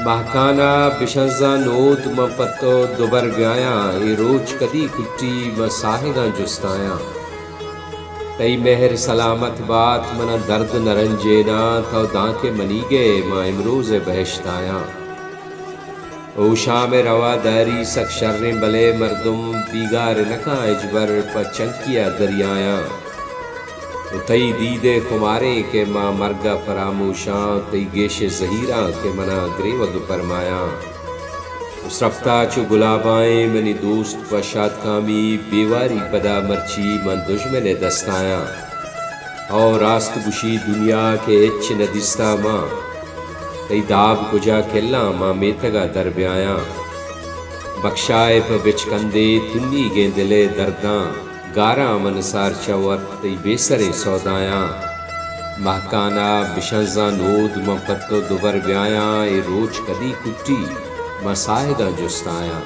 مہکانا بشنزا نود م پتو دوبر بیایا ای روچ کدی کٹی م ساہگاں جستایا تئی مہر سلامت بات منا درد نرنجینا تو داں کے منی گئے ماں امروز بہشتایا او شام روا داری سک شر بلے مردم بیگار نکا اجبر پچنکیا دریایا تئی دیدے کمارے کے ماں مرگا فراموشاں تئی گیش زہیراں کے منا گریوگ فرمایا اس رفتہ چو گلابائیں منی دوست پشاد کامی بیواری پدا مرچی من دشمن دستایا اور راست گشی دنیا کے اچ ندستا ماں تئی داب کجا کھلا ماں میتگا در بیایا بخشائے پہ بچ کندے تنی گیندلے درداں گارا من سار چور تئی بیسرے سودایا مہکانا بشنزا نود م پتو دوبر بیایا ای روچ کدی کٹی م ساہگاں جستایا